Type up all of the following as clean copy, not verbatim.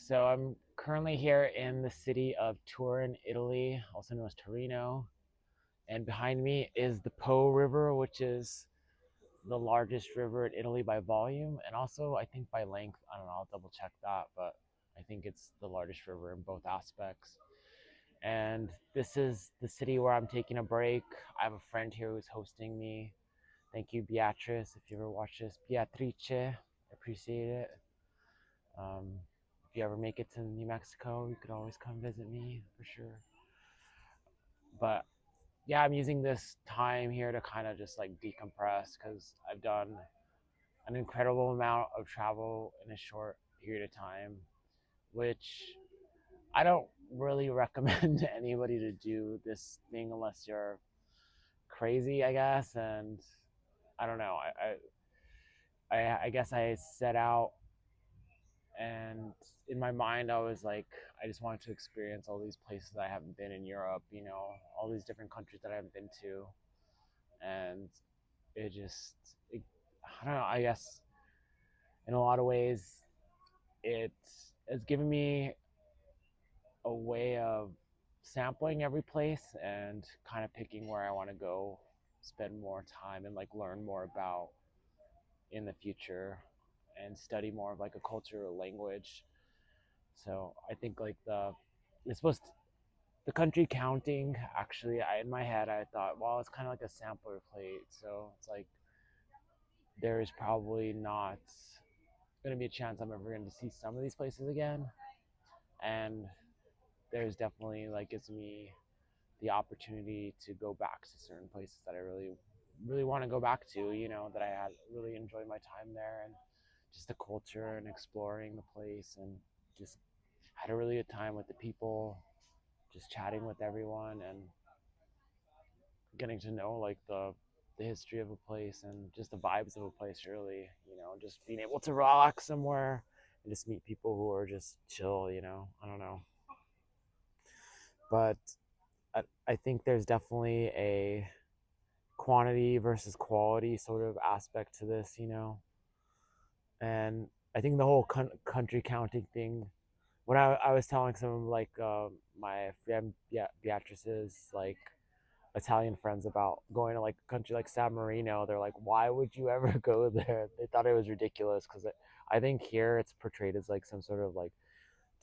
So I'm currently here in the city of Turin, Italy, also known as Torino. And behind me is the Po River, which is the largest river in Italy by volume and also I think by length. I don't know, I'll double check that, but I think it's the largest river in both aspects. And this is the city where I'm taking a break. I have a friend here who's hosting me. Thank you, Beatrice, if you ever watch this. Beatrice, I appreciate it. If you ever make it to New Mexico, you could always come visit me for sure. But yeah, I'm using this time here to kind of just like decompress because I've done an incredible amount of travel in a short period of time, which I don't really recommend to anybody to do this thing unless you're crazy, I guess. And I don't know. I guess I set out and in my mind I was like I just wanted to experience all these places I haven't been in Europe, all these different countries that I haven't been to. And it just it, I don't know, I guess in a lot of ways it has given me a way of sampling every place and kind of picking where I want to go spend more time and like learn more about in the future and study more of like a culture or language. So I think like it's supposed to, the country counting actually in my head I thought, well, it's kind of like a sampler plate, so it's like there is probably not going to be a chance I'm ever going to see some of these places again. And there's definitely like gives me the opportunity to go back to certain places that I really want to go back to, that I had really enjoyed my time there, and just the culture and exploring the place, and just had a really good time with the people, just chatting with everyone and getting to know like the history of a place and just the vibes of a place, really, just being able to relax somewhere and just meet people who are just chill, I don't know. But I think there's definitely a quantity versus quality sort of aspect to this, and I think the whole country counting thing, when I was telling some of like my friend Beatrice's like Italian friends about going to like a country like San Marino, they're like, why would you ever go there? They thought it was ridiculous because I think here it's portrayed as like some sort of like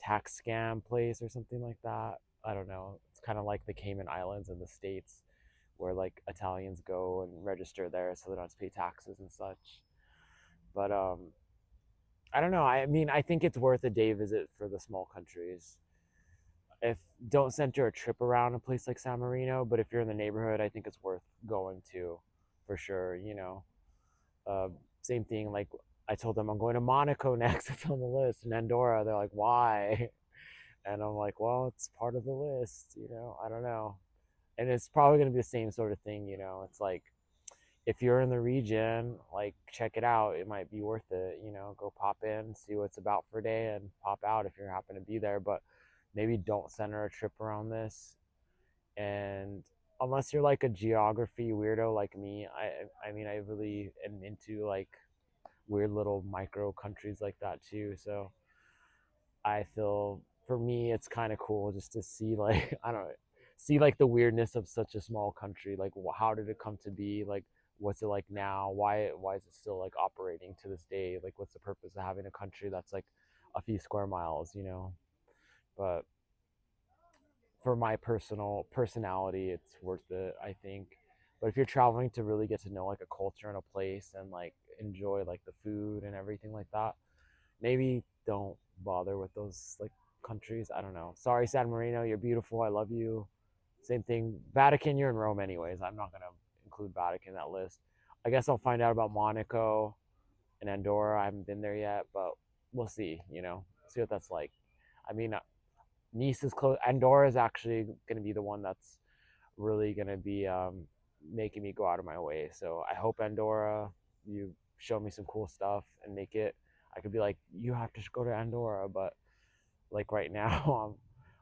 tax scam place or something like that. I don't know. It's kind of like the Cayman Islands in the States where like Italians go and register there so they don't have to pay taxes and such. But I don't know. I mean, I think it's worth a day visit for the small countries. If don't center a trip around a place like San Marino, but if you're in the neighborhood, I think it's worth going to, for sure. Uh, Same thing. Like I told them, I'm going to Monaco next. It's on the list, and Andorra. They're like, why? And I'm like, well, it's part of the list. I don't know. And it's probably going to be the same sort of thing. It's like if you're in the region, like check it out. It might be worth it. Go pop in, see what it's about for a day, and pop out if you happen to be there. But maybe don't center a trip around this. And unless you're like a geography weirdo like me, I mean, I really am into like weird little micro countries like that too. So I feel for me, it's kind of cool just to see like I don't know, see like the weirdness of such a small country. Like, how did it come to be? Like, what's it like now? Why is it still like operating to this day? Like, what's the purpose of having a country that's like a few square miles? But for my personal personality, it's worth it, I think. But if you're traveling to really get to know like a culture and a place and like enjoy like the food and everything like that, maybe don't bother with those like countries. I don't know. Sorry, San Marino, you're beautiful. I love you. Same thing. Vatican, you're in Rome anyways. I'm not gonna include Vatican in that list. I guess I'll find out about Monaco and Andorra. I haven't been there yet, but we'll see. See what that's like. I mean, Nice is close. Andorra is actually gonna be the one that's really gonna be making me go out of my way. So I hope Andorra, you show me some cool stuff and make it. I could be like, you have to go to Andorra, but like right now,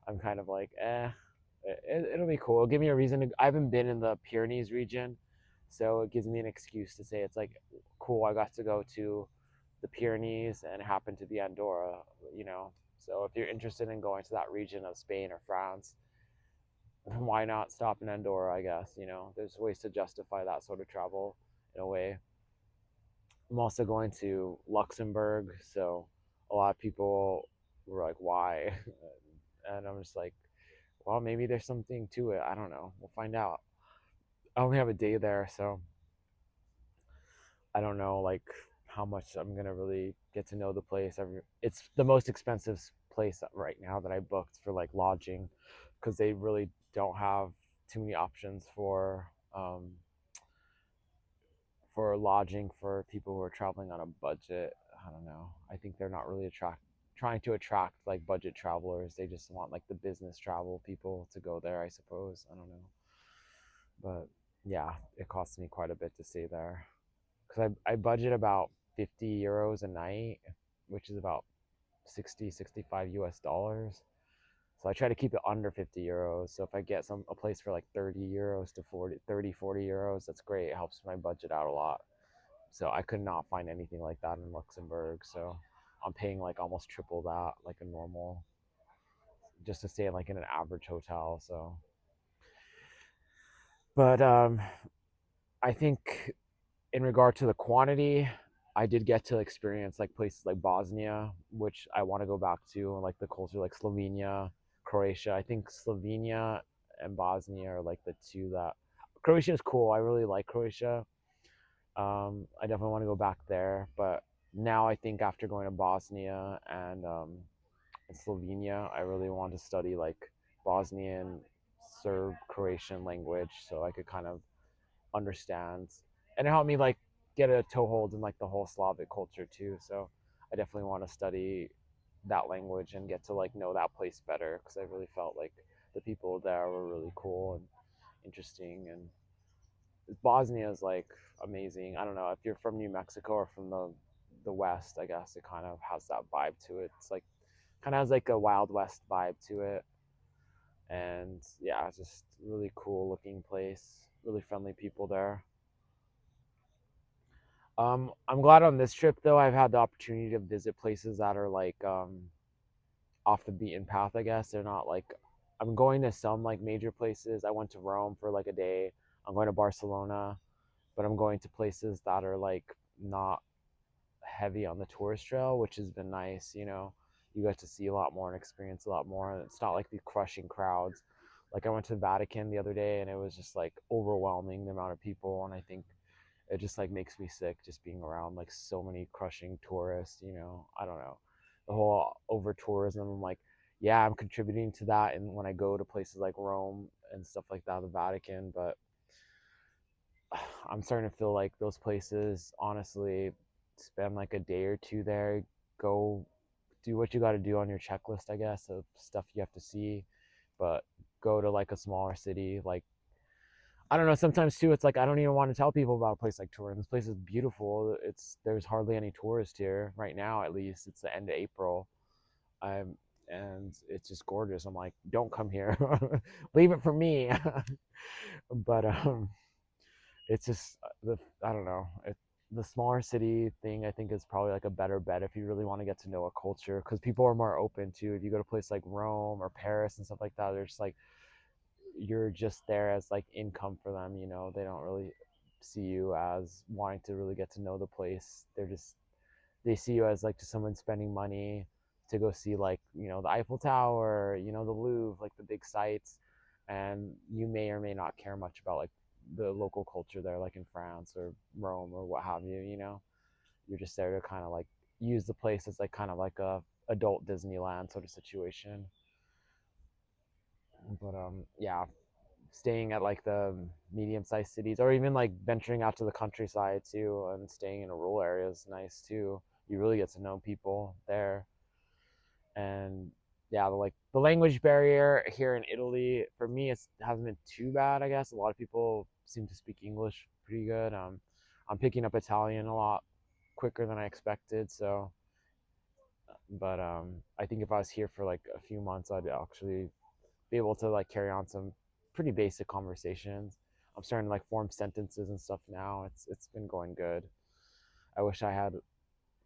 I'm kind of like, it'll be cool. It'll give me a reason to. I haven't been in the Pyrenees region, so it gives me an excuse to say it's like cool. I got to go to the Pyrenees and it happened to be Andorra, you know. So if you're interested in going to that region of Spain or France, why not stop in Andorra? I guess there's ways to justify that sort of travel in a way. I'm also going to Luxembourg, so a lot of people were like, "Why?" And I'm just like, "Well, maybe there's something to it. I don't know. We'll find out." I only have a day there, so I don't know like how much I'm gonna really get to know the place. It's the most expensive place right now that I booked for like lodging, because they really don't have too many options for lodging for people who are traveling on a budget. I don't know. I think they're not really trying to attract like budget travelers. They just want like the business travel people to go there, I suppose. I don't know. But yeah, it costs me quite a bit to stay there, because I budget about 50 euros a night, which is about 60, 65 US dollars. So I try to keep it under 50 euros. So if I get a place for like 30 euros to 40 euros, that's great. It helps my budget out a lot. So I could not find anything like that in Luxembourg. So I'm paying like almost triple that, like a normal, just to stay like in an average hotel. So, but I think in regard to the quantity, I did get to experience like places like Bosnia, which I want to go back to, and like the culture, like Slovenia, Croatia. I think Slovenia and Bosnia are like the two that. Croatia is cool. I really like Croatia. I definitely want to go back there, but now I think after going to Bosnia and Slovenia, I really want to study like Bosnian, Serb, Croatian language, so I could kind of understand, and it helped me like get a toehold in like the whole Slavic culture too. So I definitely want to study that language and get to like know that place better, because I really felt like the people there were really cool and interesting. And Bosnia is like amazing. I don't know if you're from New Mexico or from the West. I guess it kind of has that vibe to it. It's like kind of has like a Wild West vibe to it, and yeah, it's just really cool looking place. Really friendly people there. I'm glad on this trip though I've had the opportunity to visit places that are like off the beaten path. I guess they're not like I'm going to some like major places. I went to Rome for like a day. I'm going to Barcelona, but I'm going to places that are like not heavy on the tourist trail, which has been nice. You get to see a lot more and experience a lot more. And it's not like the crushing crowds. Like I went to the Vatican the other day, and it was just like overwhelming the amount of people, and I think it just like makes me sick just being around like so many crushing tourists. I don't know, the whole over tourism. I'm like, yeah, I'm contributing to that, and when I go to places like Rome and stuff like that, the Vatican, but I'm starting to feel like those places, honestly, spend like a day or two there, go do what you got to do on your checklist, I guess, of stuff you have to see, but go to like a smaller city. Like, I don't know, sometimes too, it's like I don't even want to tell people about a place like Turin. This place is beautiful. There's hardly any tourists here right now, at least. It's the end of April. I'm and it's just gorgeous. I'm like, don't come here. Leave it for me. But it's just I don't know. The smaller city thing I think is probably like a better bet if you really want to get to know a culture, because people are more open to, if you go to a place like Rome or Paris and stuff like that, they're just like you're just there as like income for them. They don't really see you as wanting to really get to know the place. They see you as like just someone spending money to go see like the Eiffel Tower, the Louvre, like the big sites, and you may or may not care much about like the local culture there, like in France or Rome or what have you. You're just there to kind of like use the place as like kind of like a adult Disneyland sort of situation. But yeah, staying at like the medium-sized cities, or even like venturing out to the countryside too, and staying in a rural area is nice too. You really get to know people there. And yeah, like the language barrier here in Italy, for me, it hasn't been too bad. I guess a lot of people seem to speak English pretty good. I'm picking up Italian a lot quicker than I expected. So, but I think if I was here for like a few months, I'd actually be able to like carry on some pretty basic conversations. I'm starting to like form sentences and stuff now. It's been going good. I wish I had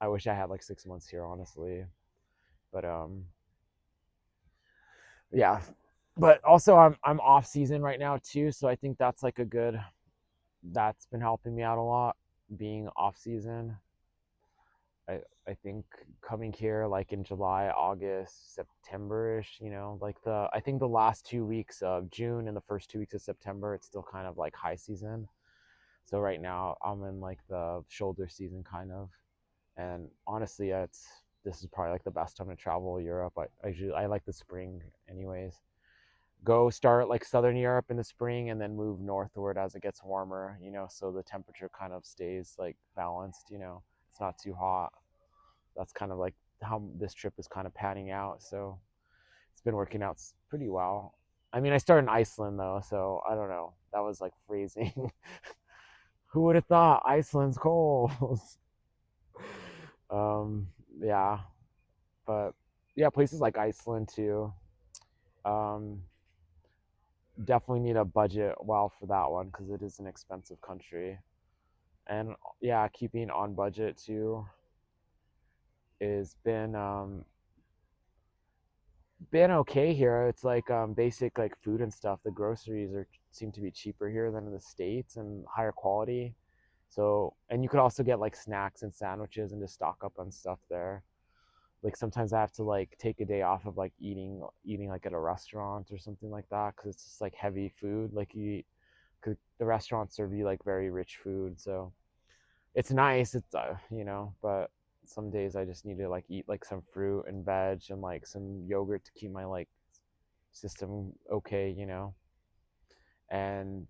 I wish I had like 6 months here, honestly. But Yeah, but also I'm off season right now too, so I think that's like a good that's been helping me out a lot being off season. I think coming here like in July, August, September-ish, like I think the last 2 weeks of June and the first 2 weeks of September, it's still kind of like high season. So right now I'm in like the shoulder season kind of. And honestly, this is probably like the best time to travel Europe. I like the spring anyways. Go start like southern Europe in the spring and then move northward as it gets warmer, so the temperature kind of stays like balanced. It's not too hot. That's kind of like how this trip is kind of panning out. So it's been working out pretty well. I mean, I started in Iceland though, so I don't know. That was like freezing. Who would have thought Iceland's cold? um, yeah, but yeah, places like Iceland too. Um, Definitely need a budget well for that one because it is an expensive country. And yeah, keeping on budget too is been okay here. It's like basic like food and stuff. The groceries are seem to be cheaper here than in the States and higher quality. So, and you could also get like snacks and sandwiches and just stock up on stuff there. Like sometimes I have to like take a day off of like eating like at a restaurant or something like that because it's just like heavy food. Like cause the restaurants serve you like very rich food, so it's nice. But some days I just need to like eat like some fruit and veg and like some yogurt to keep my like system okay. And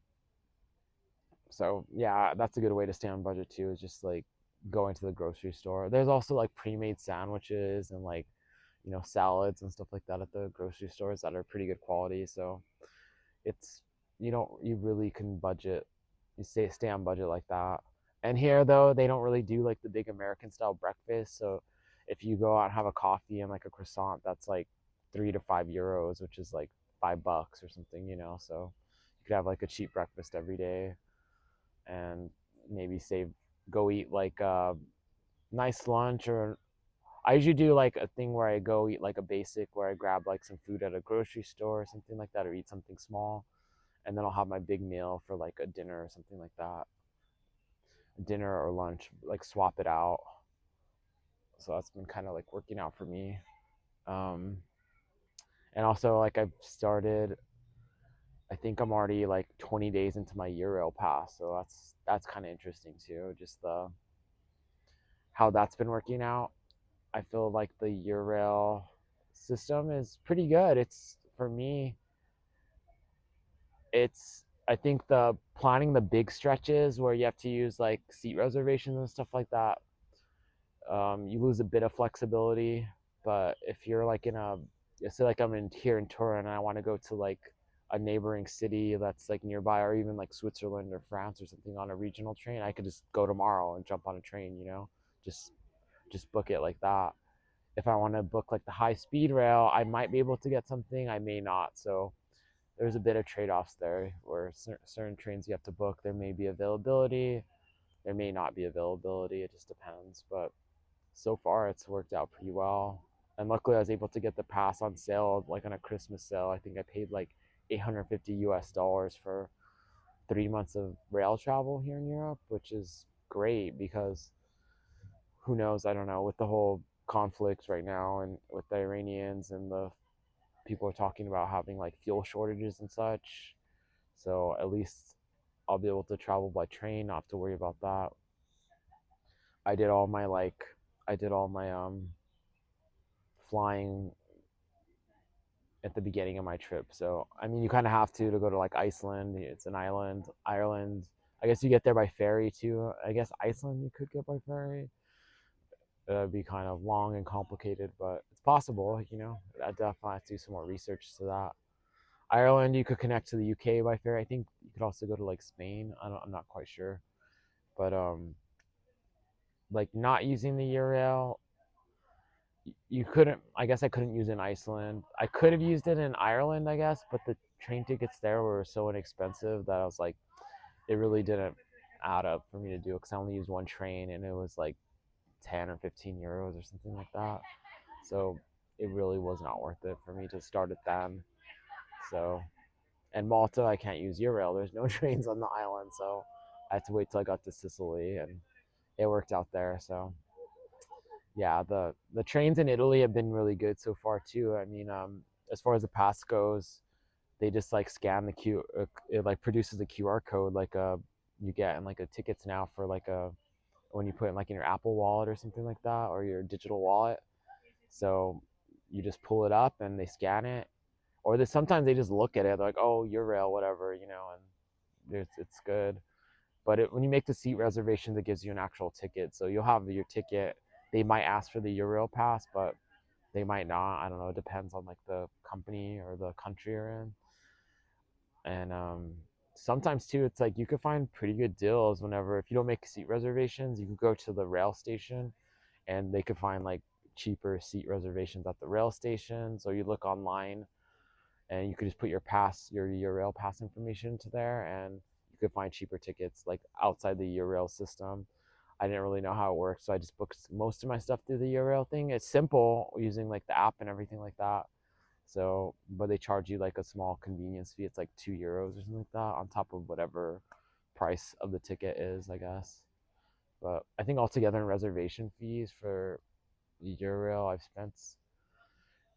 so yeah, that's a good way to stay on budget too. Is just like going to the grocery store. There's also like pre-made sandwiches and like salads and stuff like that at the grocery stores that are pretty good quality. So it's you really can budget. You stay on budget like that. And here though, they don't really do like the big American style breakfast. So if you go out and have a coffee and like a croissant, that's like 3 to 5 euros, which is like $5 or something. So you could have like a cheap breakfast every day and maybe save go eat like a nice lunch. Or I usually do like a thing where I go eat like a basic where I grab like some food at a grocery store or something like that, or eat something small, and then I'll have my big meal for like a dinner or something like that. Dinner or lunch, like swap it out. So that's been kind of like working out for me. Um, and also like I've started. I think I'm already like 20 days into my Eurail pass, so that's kind of interesting too. Just the how that's been working out. I feel like the Eurail system is pretty good. It's for me. It's I think the planning the big stretches where you have to use like seat reservations and stuff like that, you lose a bit of flexibility. But if you're like say like I'm in here in Turin and I want to go to like a neighboring city that's like nearby, or even like Switzerland or France or something on a regional train, I could just go tomorrow and jump on a train. Just just book it like that. If I want to book like the high speed rail, I might be able to get something, I may not. So there's a bit of trade-offs there where certain trains you have to book, there may be availability, there may not be availability, it just depends. But so far it's worked out pretty well. And luckily I was able to get the pass on sale, like on a Christmas sale. I think I paid like 850 US dollars for 3 months of rail travel here in Europe, which is great because who knows, I don't know, with the whole conflict right now and with the Iranians, and the people are talking about having like fuel shortages and such. So at least I'll be able to travel by train, not have to worry about that. I did all my like I did all my flying at the beginning of my trip. So I mean, you kind of have to go to like Iceland. It's an island. Ireland. I guess you get there by ferry too. I guess Iceland you could get by ferry. It'd be kind of long and complicated, but it's possible. I definitely have to do some more research to that. Ireland, you could connect to the UK by ferry. I think you could also go to like Spain. I'm not quite sure, but like not using the Eurail, you couldn't. I guess I couldn't use it in Iceland. I could have used it in Ireland, I guess, but the train tickets there were so inexpensive that I was like, it really didn't add up for me to do it because I only used one train and it was like 10 or 15 euros or something like that. So it really was not worth it for me to start it then. So, and Malta, I can't use Eurail. There's no trains on the island, so I had to wait till I got to Sicily, and it worked out there. So, yeah, the trains in Italy have been really good so far too. I mean, as far as the pass goes, they just like scan the it like produces a QR code like you get in like a tickets now for like a when you put it like in your Apple Wallet or something like that, or your digital wallet. So you just pull it up and they scan it, or sometimes they just look at it like, oh, Eurail, whatever, and it's good. But when you make the seat reservations, it gives you an actual ticket. So you'll have your ticket. They might ask for the Eurail pass, but they might not. I don't know. It depends on like the company or the country you're in. And sometimes too, it's like you could find pretty good deals whenever if you don't make seat reservations, you can go to the rail station, and they could find like cheaper seat reservations at the rail station. So you look online, and you could just put your rail pass information to there, and you could find cheaper tickets like outside the Eurail system. I didn't really know how it worked, so I just booked most of my stuff through the Eurail thing. It's simple using like the app and everything like that. So, but they charge you like a small convenience fee. It's like €2 or something like that on top of whatever price of the ticket is, I guess. But I think altogether in reservation fees for Eurail, I've spent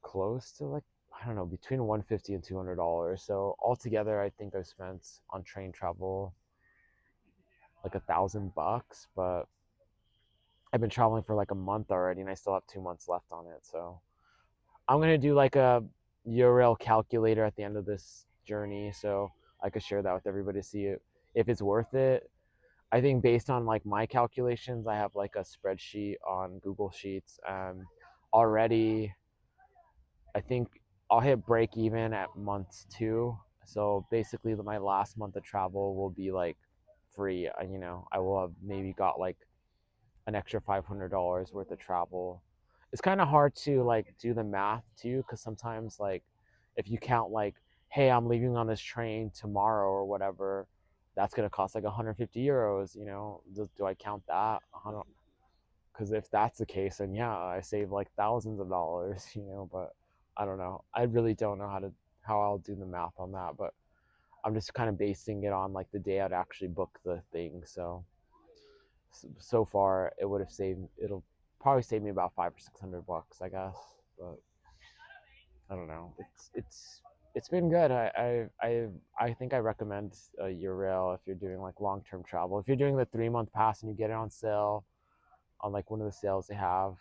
close to like I don't know between 150 and $200. So altogether, I think I've spent on train travel like $1,000. But I've been traveling for like a month already, and I still have 2 months left on it. So I'm gonna do like a URL calculator at the end of this journey, so I could share that with everybody to see it if it's worth it. I think based on like my calculations, I have like a spreadsheet on Google Sheets, and already I think I'll hit break even at month 2. So basically, my last month of travel will be like free. I will have maybe got like an extra $500 worth of travel. It's kind of hard to like do the math too, because sometimes like if you count like, hey, I'm leaving on this train tomorrow or whatever, that's gonna cost like 150 euros. Do I count that? I don't, because if that's the case, then yeah, I save like thousands of dollars. But I don't know. I really don't know how I'll do the math on that, but I'm just kind of basing it on like the day I'd actually book the thing. So far it'll probably save me about $500 or $600, I guess. But I don't know. It's been good. I think I recommend Eurail if you're doing like long term travel. If you're doing the 3 month pass and you get it on sale on like one of the sales they have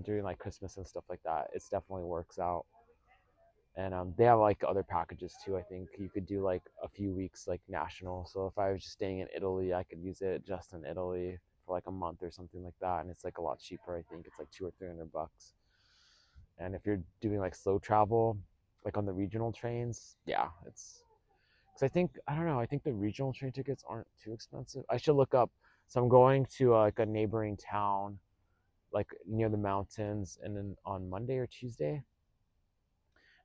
during like Christmas and stuff like that, it definitely works out. And they have like other packages too. I think you could do like a few weeks like national. So if I was just staying in Italy, I could use it just in Italy for like a month or something like that, and it's like a lot cheaper. I think it's like 200 or 300 bucks. And if you're doing like slow travel, like on the regional trains, yeah, it's because I don't know. I think the regional train tickets aren't too expensive. I should look up. So I'm going to like a neighboring town, like near the mountains, and then on Monday or Tuesday,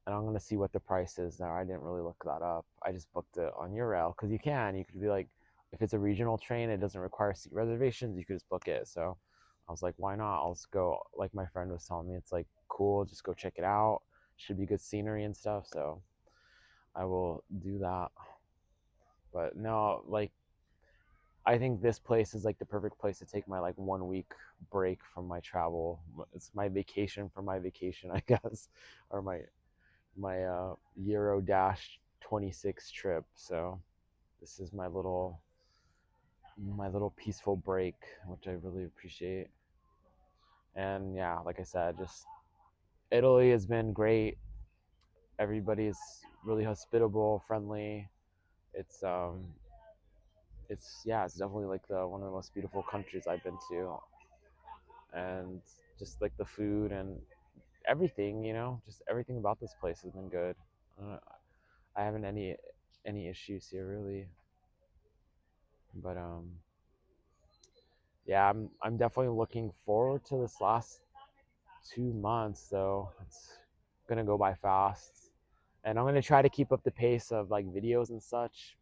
and I'm gonna see what the price is there. I didn't really look that up. I just booked it on Eurail because you could be like, if it's a regional train, it doesn't require seat reservations. You could just book it. So I was like, why not? I'll just go. Like my friend was telling me, it's like cool. Just go check it out. Should be good scenery and stuff. So I will do that. But no, like I think this place is like the perfect place to take my like 1 week break from my travel. It's my vacation from my vacation, I guess, or my Euro Dash 26 trip. So this is my little peaceful break, which I really appreciate. And yeah, like I said, just Italy has been great. Everybody is really hospitable, friendly. It's it's definitely like the one of the most beautiful countries I've been to, and just like the food and everything, just everything about this place has been good. I haven't any issues here really, but yeah, I'm definitely looking forward to this last 2 months though. It's gonna go by fast. And I'm gonna try to keep up the pace of like videos and such.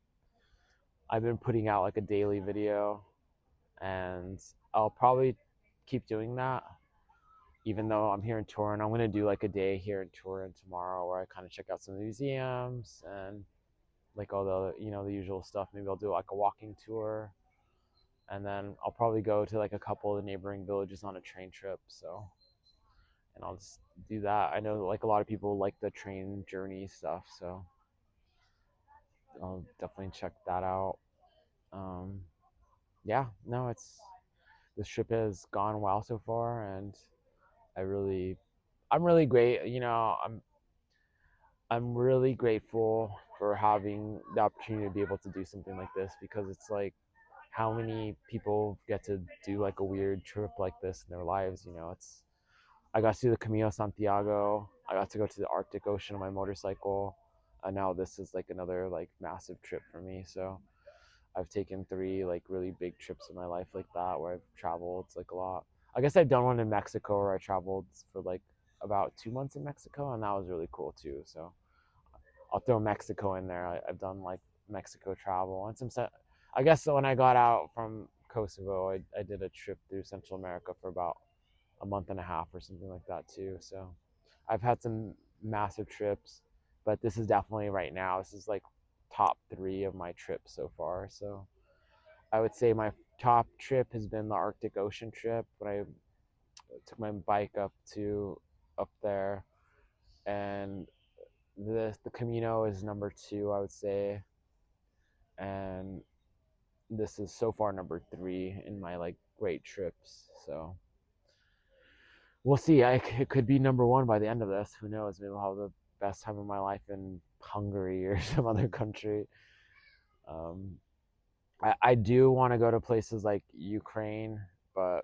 I've been putting out like a daily video, and I'll probably keep doing that, even though I'm here in Turin, I'm gonna do like a day here in Turin tomorrow where I kind of check out some of the museums and like all the the usual stuff. Maybe I'll do like a walking tour, and then I'll probably go to like a couple of the neighboring villages on a train trip. So, and I'll just do that. I know like a lot of people like the train journey stuff, so I'll definitely check that out. Um, yeah, no, it's this trip has gone well so far, and I really, I'm really great. I'm really grateful for having the opportunity to be able to do something like this because it's like how many people get to do like a weird trip like this in their lives. It's I got to do the Camino Santiago. I got to go to the Arctic Ocean on my motorcycle. And now this is like another like massive trip for me. So I've taken three like really big trips in my life like that where I've traveled like a lot. I guess I've done one in Mexico where I traveled for like about 2 months in Mexico, and that was really cool too. So I'll throw Mexico in there. I've done like Mexico travel and I guess when I got out from Kosovo, I did a trip through Central America for about a month and a half or something like that too. So I've had some massive trips, but this is definitely right now. This is like top three of my trips so far. So I would say my top trip has been the Arctic Ocean trip when I took my bike up there, and the Camino is number two, I would say, and this is so far number three in my like great trips. So we'll see. It could be number one by the end of this. Who knows? Maybe I'll have the best time of my life in Hungary or some other country. Um, I do want to go to places like Ukraine, but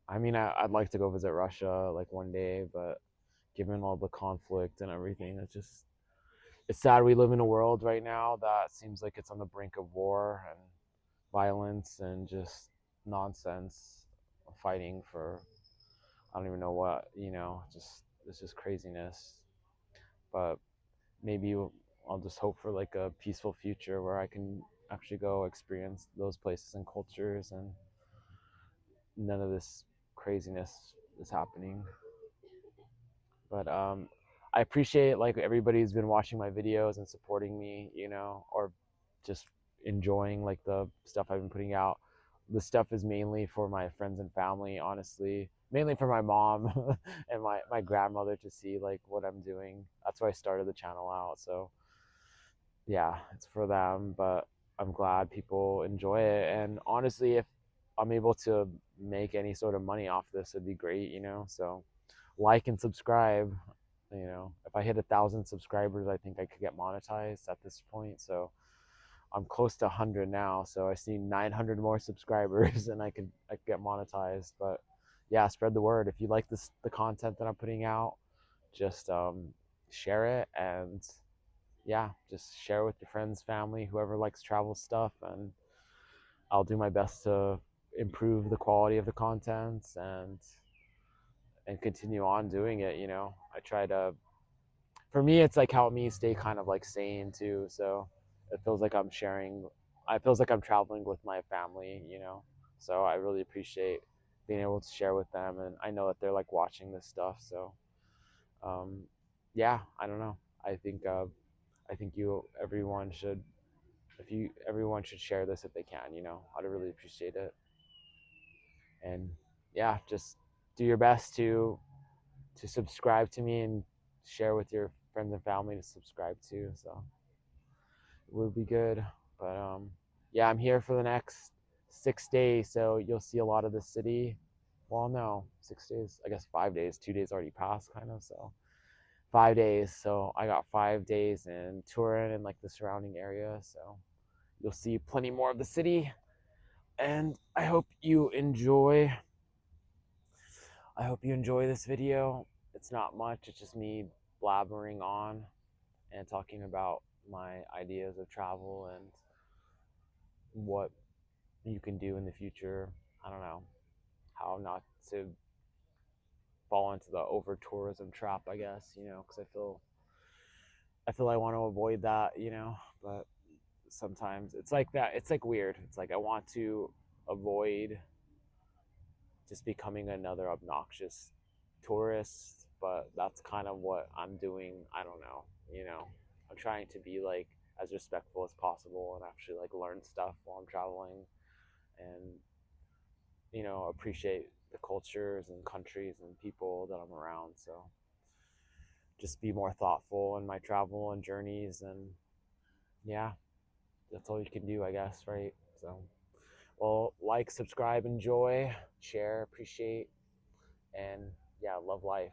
I mean, I'd like to go visit Russia like one day, but given all the conflict and everything, it's sad we live in a world right now that seems like it's on the brink of war and violence and just nonsense, fighting for I don't even know what, just it's just craziness. But maybe I'll just hope for like a peaceful future where I can actually go experience those places and cultures and none of this craziness is happening. But I appreciate like everybody who's been watching my videos and supporting me, or just enjoying like the stuff I've been putting out. The stuff is mainly for my friends and family, honestly. Mainly for my mom and my grandmother to see like what I'm doing. That's why I started the channel out. So yeah, it's for them, but I'm glad people enjoy it. And honestly, if I'm able to make any sort of money off this, it'd be great. So like and subscribe. If I hit 1,000 subscribers, I think I could get monetized at this point. So I'm close to 100 now. So I see 900 more subscribers, and I could get monetized. But yeah, spread the word. If you like the content that I'm putting out, just share it, and yeah, just share with your friends, family, whoever likes travel stuff, and I'll do my best to improve the quality of the content and continue on doing it. I try to for me it's like helped me stay kind of like sane too. So it feels like I'm sharing I feels like I'm traveling with my family. So I really appreciate being able to share with them, and I know that they're like watching this stuff. So um yeah, I don't know. I think you everyone should if you everyone should share this if they can. I'd really appreciate it. And yeah, just do your best to subscribe to me and share with your friends and family to subscribe to. So it would be good. But yeah, I'm here for the next 6 days, so you'll see a lot of the city. Well, no, 6 days. I guess 5 days. 2 days already passed, kind of. So 5 days. So I got 5 days in Turin and like the surrounding area. So you'll see plenty more of the city. And I hope you enjoy this video. It's not much. It's just me blabbering on and talking about my ideas of travel and what you can do in the future. I don't know how not to fall into the over tourism trap, I guess, because I feel I want to avoid that. But sometimes it's like that. It's like weird. It's like I want to avoid just becoming another obnoxious tourists, but that's kind of what I'm doing. I don't know, you know. I'm trying to be like as respectful as possible and actually like learn stuff while I'm traveling and appreciate the cultures and countries and people that I'm around. So just be more thoughtful in my travel and journeys, and yeah, that's all you can do, I guess, right? So, well, like, subscribe, enjoy, share, appreciate, and yeah, love life.